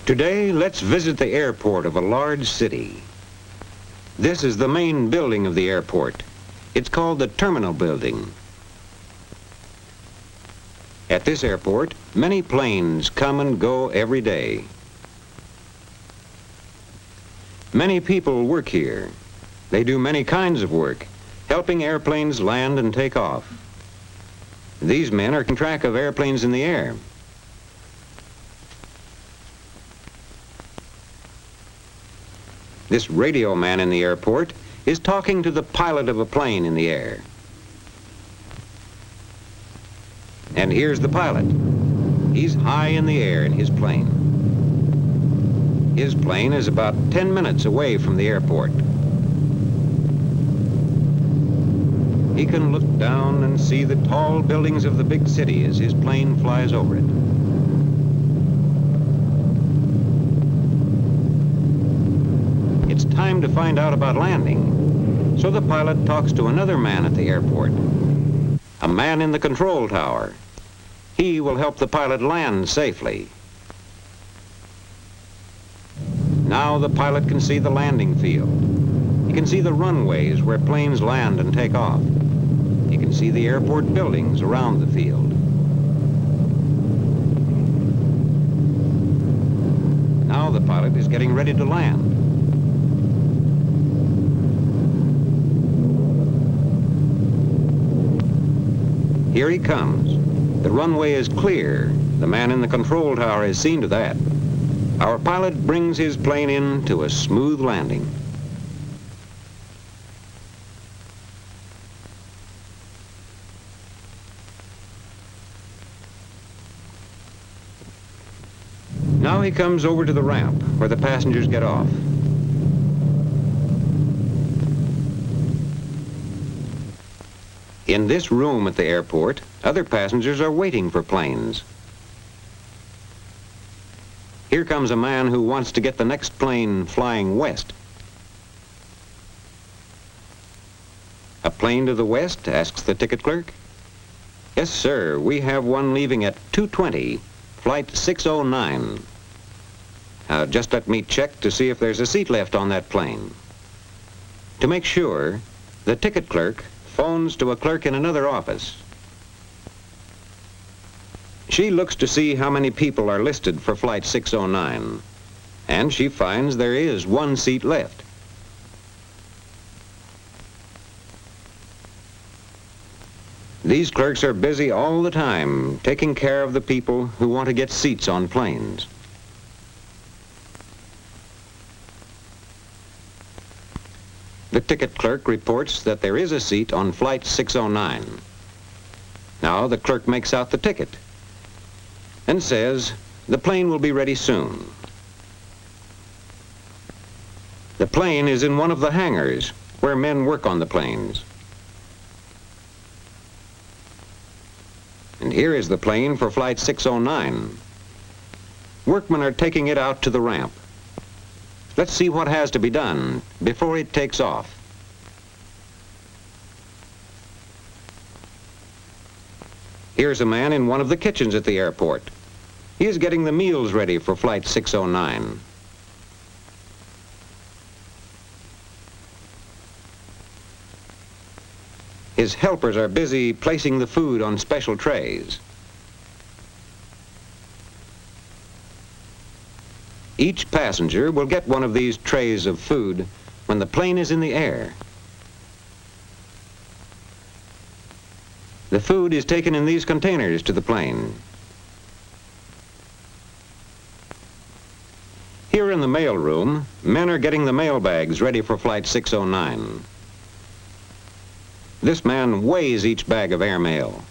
Today, let's visit the airport of a large city. This is the main building of the airport. It's called the Terminal Building. At this airport, many planes come and go every day. Many people work here. They do many kinds of work, helping airplanes land and take off. These men are keeping track of airplanes in the air. This radio man in the airport is talking to the pilot of a plane in the air. And here's the pilot. He's high in the air in his plane. His plane is about 10 minutes away from the airport. He can look down and see the tall buildings of the big city as his plane flies over it. It's time to find out about landing. So the pilot talks to another man at the airport, a man in the control tower. He will help the pilot land safely. Now the pilot can see the landing field. He can see the runways where planes land and take off. He can see the airport buildings around the field. Now the pilot is getting ready to land. Here he comes. The runway is clear. The man in the control tower has seen to that. Our pilot brings his plane in to a smooth landing. Now he comes over to the ramp where the passengers get off. In this room at the airport, other passengers are waiting for planes. Here comes a man who wants to get the next plane flying west. A plane to the west, asks the ticket clerk. Yes, sir, we have one leaving at 2:20, flight 609. Just let me check to see if there's a seat left on that plane. To make sure, the ticket clerk phones to a clerk in another office. She looks to see how many people are listed for flight 609, and she finds there is one seat left. These clerks are busy all the time taking care of the people who want to get seats on planes. The ticket clerk reports that there is a seat on flight 609. Now the clerk makes out the ticket and says the plane will be ready soon. The plane is in one of the hangars where men work on the planes. And here is the plane for flight 609. Workmen are taking it out to the ramp. Let's see what has to be done before it takes off. Here's a man in one of the kitchens at the airport. He is getting the meals ready for flight 609. His helpers are busy placing the food on special trays. Each passenger will get one of these trays of food when the plane is in the air. The food is taken in these containers to the plane. Here in the mail room, men are getting the mail bags ready for flight 609. This man weighs each bag of airmail.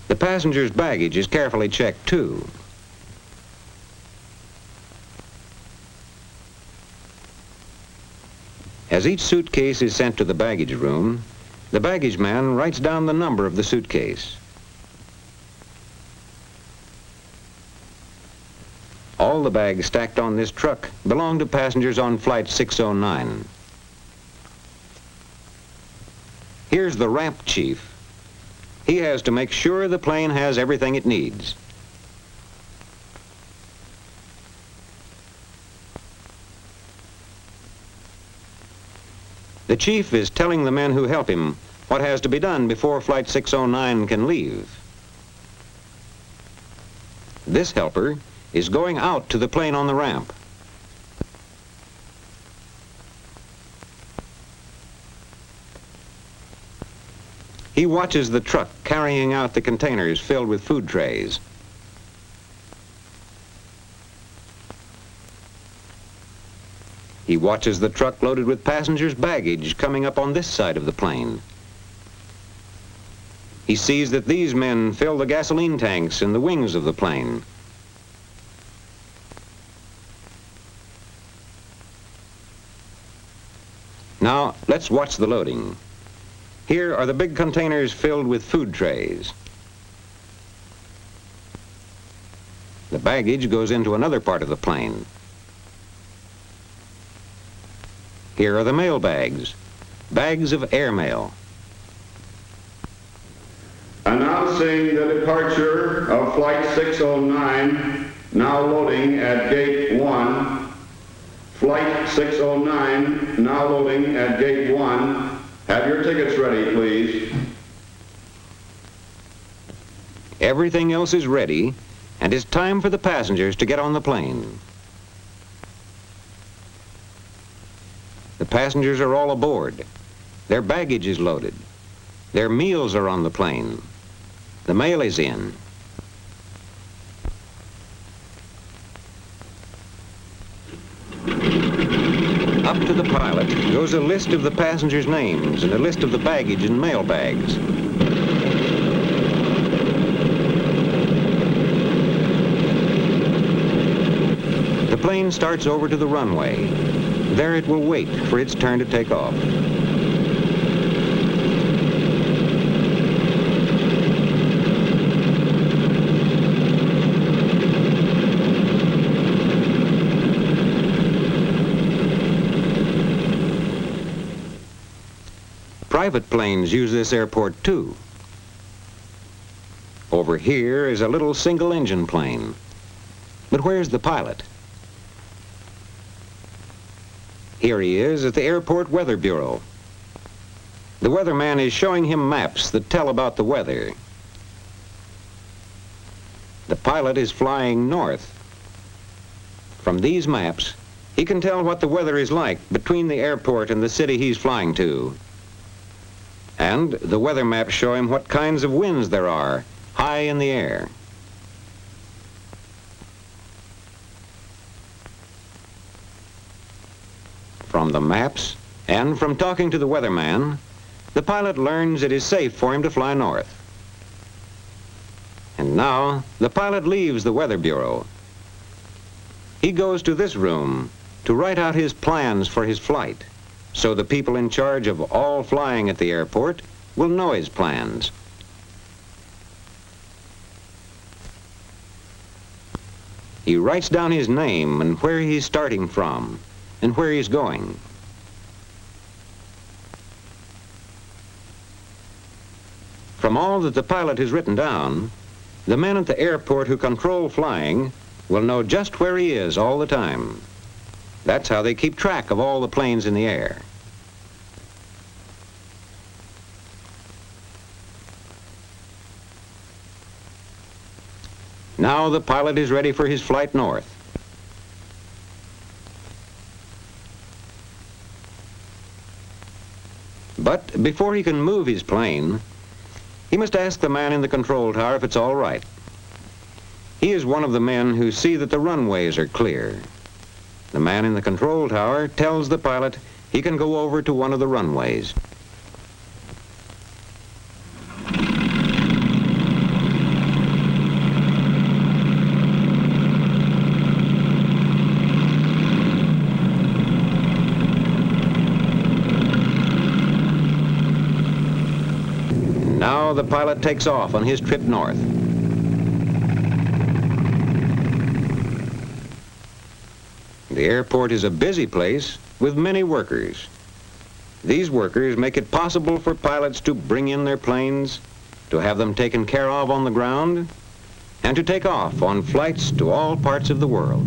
The passenger's baggage is carefully checked too. As each suitcase is sent to the baggage room, the baggage man writes down the number of the suitcase. All All the bags stacked on this truck belong to passengers on Flight 609. Here's the ramp chief. He has to make sure the plane has everything it needs. The chief is telling the men who help him what has to be done before Flight 609 can leave. This helper is going out to the plane on the ramp. He watches the truck carrying out the containers filled with food trays. He watches the truck loaded with passengers' baggage coming up on this side of the plane. He sees that these men fill the gasoline tanks in the wings of the plane. Now, let's watch the loading. Here are the big containers filled with food trays. The baggage goes into another part of the plane. Here are the mail bags, bags of airmail. Announcing the departure of Flight 609, now loading at Gate 1. Flight 609, now loading at Gate 1. Have your tickets ready, please. Everything else is ready, and it's time for the passengers to get on the plane. The passengers are all aboard. Their baggage is loaded. Their meals are on the plane. The mail is in. Up to the pilot goes a list of the passengers' names and a list of the baggage and mail bags. The plane starts over to the runway. There it will wait for its turn to take off. Private planes use this airport too. Over here is a little single-engine plane. But where's the pilot? Here he is at the Airport Weather Bureau. The weatherman is showing him maps that tell about the weather. The pilot is flying north. From these maps, he can tell what the weather is like between the airport and the city he's flying to. And the weather maps show him what kinds of winds there are high in the air. From the maps and from talking to the weatherman, the pilot learns it is safe for him to fly north. And now the pilot leaves the Weather Bureau. He goes to this room to write out his plans for his flight, so the people in charge of all flying at the airport will know his plans. He writes down his name and where he's starting from and where he's going. From all that the pilot has written down, the men at the airport who control flying will know just where he is all the time. That's how they keep track of all the planes in the air. Now the pilot is ready for his flight north. But before he can move his plane, he must ask the man in the control tower if it's all right. He is one of the men who see that the runways are clear. The man in the control tower tells the pilot he can go over to one of the runways. Now the pilot takes off on his trip north. The airport is a busy place with many workers. These workers make it possible for pilots to bring in their planes, to have them taken care of on the ground, and to take off on flights to all parts of the world.